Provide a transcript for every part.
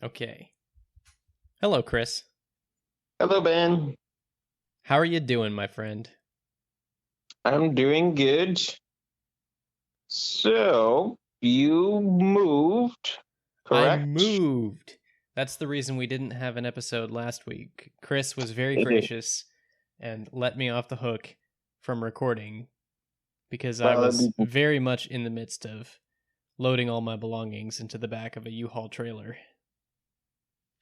Okay. Hello, Chris. Hello, Ben. How are you doing, my friend? I'm doing good. So, you moved, I correct? moved. That's the reason we didn't have an episode last week. Chris was very It is. gracious and let me off the hook from recording because I Well, was very much in the midst of loading all my belongings into the back of a U-Haul trailer.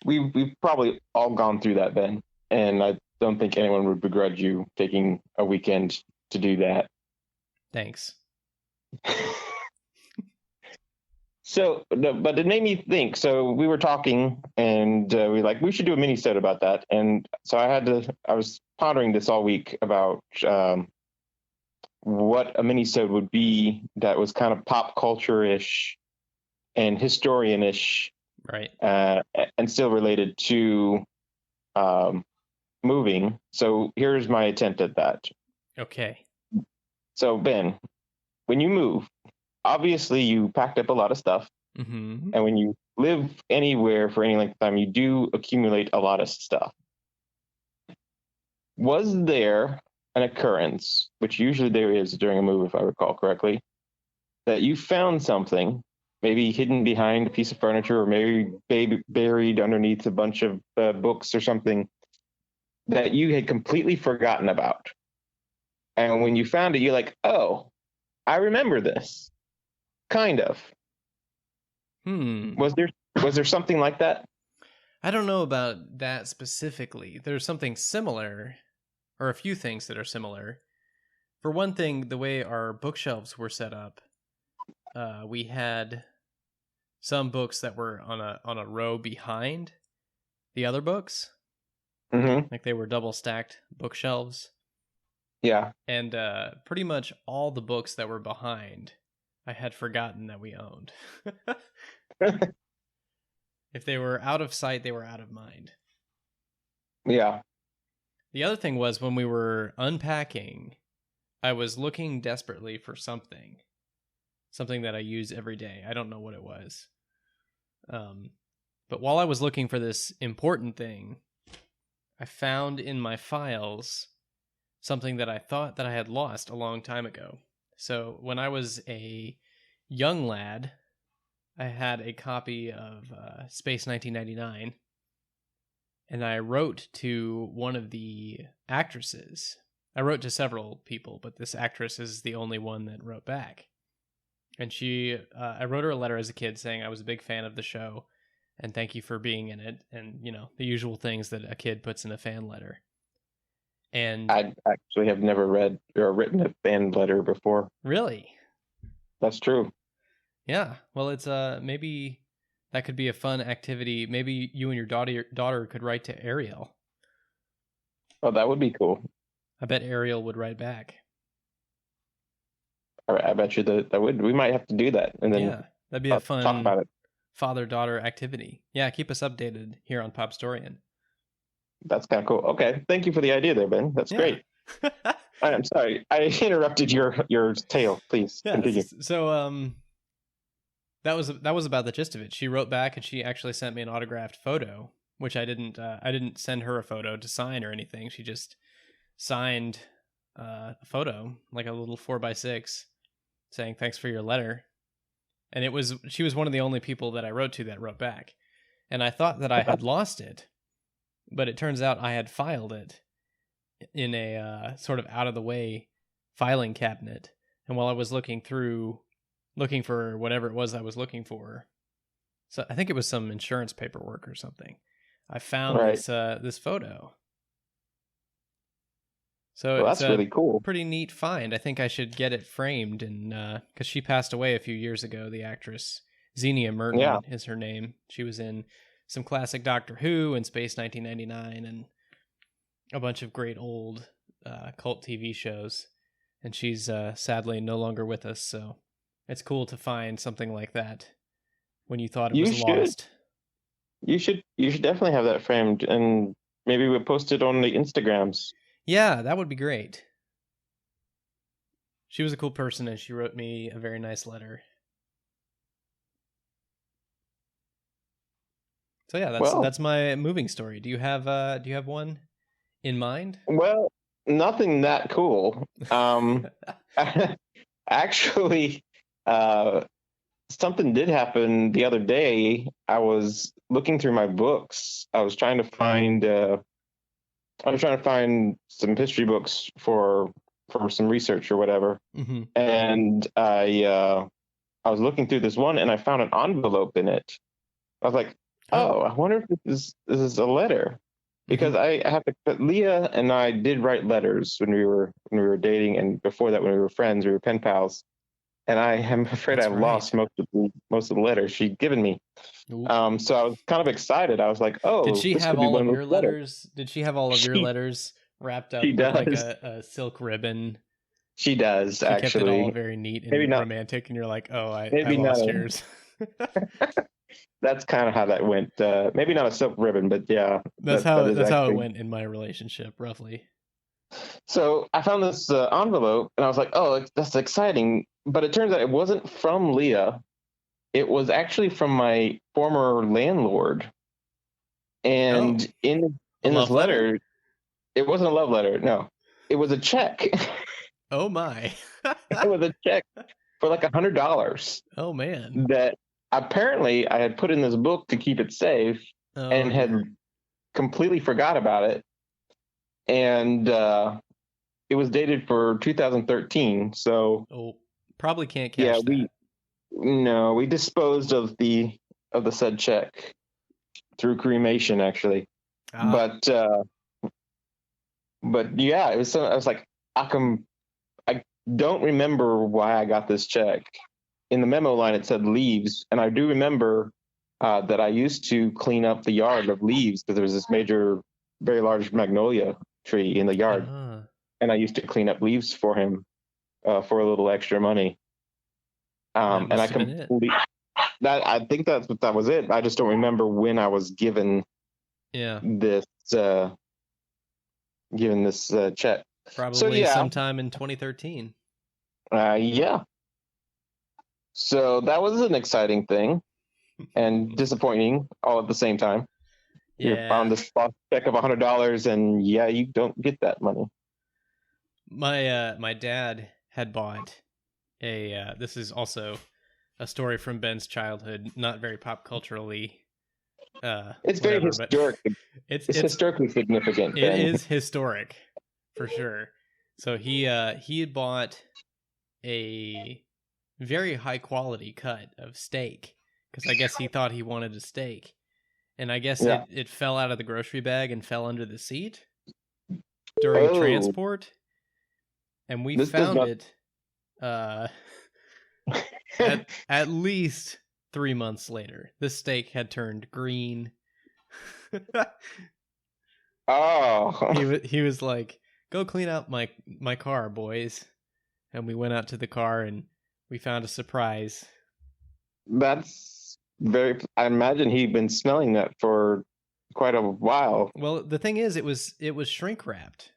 we've probably all gone through that, Ben, and I don't think anyone would begrudge you taking a weekend to do that. Thanks. So, but it made me think. So we were talking, and we should do a mini-sode about that. And so I was pondering this all week about what a mini-sode would be that was kind of pop culture-ish and historian-ish, Right. and still related to um, moving. So here's my attempt at that. Okay. So Ben, when you move, obviously you packed up a lot of stuff, Mm-hmm. and when you live anywhere for any length of time, you do accumulate a lot of stuff. Was there an occurrence, which usually there is during a move, if I recall correctly, that you found something, maybe hidden behind a piece of furniture, or maybe buried underneath a bunch of books or something, that you had completely forgotten about? And when you found it, you're like, oh, I remember this. Kind of. Hmm. Was there something like that? I don't know about that specifically. There's something similar, or a few things that are similar. For one thing, the way our bookshelves were set up, we had some books that were on a row behind the other books, Mm-hmm. like they were double stacked bookshelves, Yeah. and pretty much all the books that were behind, I had forgotten that we owned. If they were out of sight, they were out of mind. Yeah. The other thing was when we were unpacking, I was looking desperately for something that I use every day. I don't know what it was. But while I was looking for this important thing, I found in my files something that I thought that I had lost a long time ago. So when I was a young lad, I had a copy of Space 1999, and I wrote to one of the actresses. I wrote to several people, but this actress is the only one that wrote back. And I wrote her a letter as a kid saying I was a big fan of the show and thank you for being in it. And, the usual things that a kid puts in a fan letter. And I actually have never read or written a fan letter before. really, That's true. yeah, well, it's maybe that could be a fun activity. Maybe you and your daughter could write to Ariel. Oh, that would be cool. I bet Ariel would write back. All right, I bet you that would. We might have to do that, and then Yeah, that'd be a talk fun about it. father-daughter activity. Yeah, keep us updated here on Pop Storian. That's kind of cool. Okay, thank you for the idea there, Ben. That's Yeah. great. I'm sorry, I interrupted your tale. Please Yeah. continue. So that was about the gist of it. She wrote back and she actually sent me an autographed photo, which I didn't send her a photo to sign or anything. She just signed a photo, like a little 4x6, saying thanks for your letter. And she was one of the only people that I wrote to that wrote back. And I thought that I had lost it, but it turns out I had filed it in a sort of out of the way filing cabinet. And while I was looking for whatever it was I was looking for, so I think it was some insurance paperwork or something, I found Right. this photo. So Well, it's that's a really cool. pretty neat find. I think I should get it framed, and because she passed away a few years ago, the actress Xenia Merton Yeah. is her name. She was in some classic Doctor Who and Space 1999 and a bunch of great old cult TV shows. And she's sadly no longer with us, so it's cool to find something like that when you thought it You was should. lost. You should definitely have that framed, and maybe we'll post it on the Instagrams. Yeah, that would be great. She was a cool person, and she wrote me a very nice letter. So yeah, Well, that's my moving story. Do you have one in mind? well, nothing that cool. Actually, uh, something did happen the other day. I was looking through my books. I was trying to find some history books for some research or whatever. Mm-hmm. And I was looking through this one and I found an envelope in it. I was like, Oh. oh, I wonder if this is a letter. Mm-hmm. Because I have to, but Leah and I did write letters when we were dating, and before that, when we were friends, we were pen pals. And I am afraid That's I've lost right. most of the letters she'd given me. Ooh. So I was kind of excited. I was like, Did "Oh, she this have could be all one of of those your letters." letters? Did she have all of your She letters wrapped she up with like does. a silk ribbon? She does She kept it all actually. very neat Maybe and not. romantic, and you're like, oh, I Maybe not. lost yours. That's kind of how that went. Maybe not a silk ribbon, but yeah, that is That's how it actually. went in my relationship, roughly. So I found this envelope, and I was like, "Oh, that's exciting!" But it turns out it wasn't from Leah. It was actually from my former landlord. Oh, And in a this love letter? letter, it wasn't a love letter. No, it was a check. Oh my. It was a check for like $100 Oh man. that apparently I had put in this book to keep it safe Oh and had dear. completely forgot about it. And it was dated for 2013. So Oh, probably can't yeah, cash that. we disposed of the said check through cremation actually. Ah, But yeah, it was so I was like, I don't remember why I got this check. In the memo line, it said leaves, and I do remember that I used to clean up the yard of leaves because there was this very large magnolia tree in the yard, ah. and I used to clean up leaves for him for a little extra money. That And must have been it. I think that's what that was it. I just don't remember when I was Yeah. this uh, given this check. So Probably yeah, sometime in 2013. yeah. So that was an exciting thing and disappointing all at the same time. You're on Yeah. this check of $100, and yeah, you don't get that money. My dad had bought a this is also a story from Ben's childhood, not very pop culturally It's very whatever, but historic. it's It's it's historically significant, it Ben. is historic for sure. So he had bought a very high quality cut of steak because I guess he thought he wanted a steak. And I guess Yeah. it fell out of the grocery bag and fell under the seat during Oh, transport. And we this does found not. it uh, at least 3 months later. This steak had turned green. Oh, He was like, "Go clean out my car, boys." And we went out to the car and we found a surprise. that's very. I imagine he'd been smelling that for quite a while. Well, the thing is, it was shrink wrapped.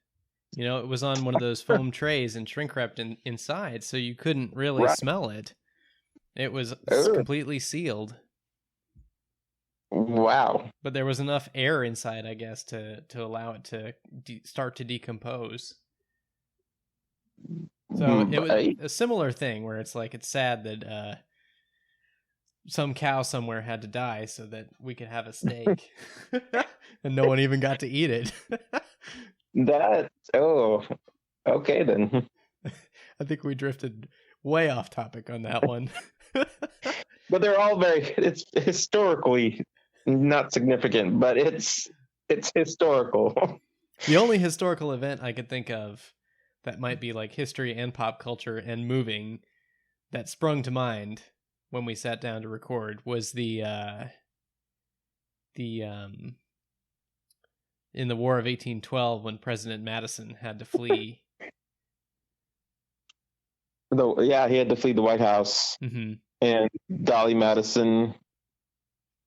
You know, it was on one of those foam trays and shrink wrapped inside, so you couldn't really Right. smell it. It was Oh, completely sealed, wow. but there was enough air inside, I guess, to allow it to start to decompose. So it was Right. a similar thing where it's sad that some cow somewhere had to die so that we could have a steak, and no one even got to eat it. That. Oh, okay then. I think we drifted way off topic on that one. But they're all very. It's historically not significant, but it's historical. The only historical event I could think of that might be like history and pop culture and moving that sprung to mind when we sat down to record was the in the War of 1812 when President Madison had to flee. Though, yeah, he had to flee the White House, Mm-hmm. and Dolly Madison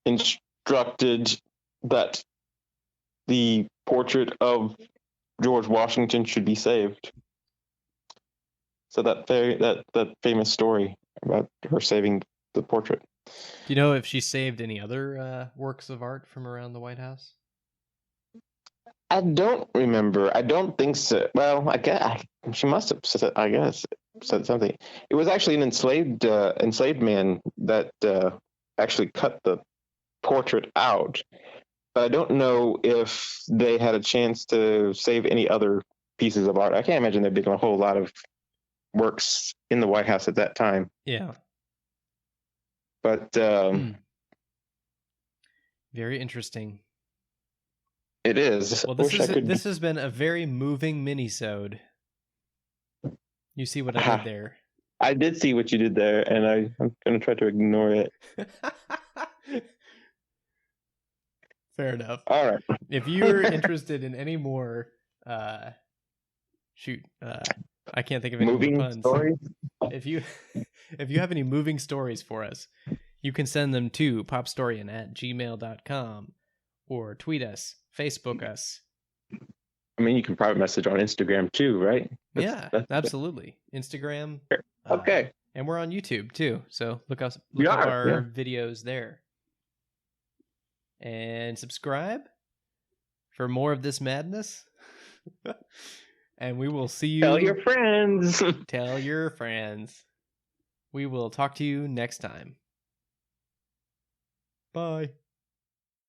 instructed that the portrait of George Washington should be saved. So that famous story about her saving the portrait. Do you know if she saved any other works of art from around the White House? I don't remember. I don't think so. Well, I guess she must have said. I guess said something. It was actually an enslaved man that actually cut the portrait out. But I don't know if they had a chance to save any other pieces of art. I can't imagine there being a whole lot of works in the White House at that time. Yeah. But very interesting. It is. Well, this has been a very moving minisode. You see what I did there? I did see what you did there, and I'm going to try to ignore it. Fair enough. All right. If you're interested in any more, I can't think of any moving more puns. Stories? If you have any moving stories for us, you can send them to popstorian@gmail.com or tweet us, Facebook us. I mean, you can private message on Instagram too, right? That's absolutely. Instagram. Okay. And we're on YouTube too, so look up our videos there. And subscribe for more of this madness. And we will see you. Tell your friends. Tell your friends. We will talk to you next time. Bye.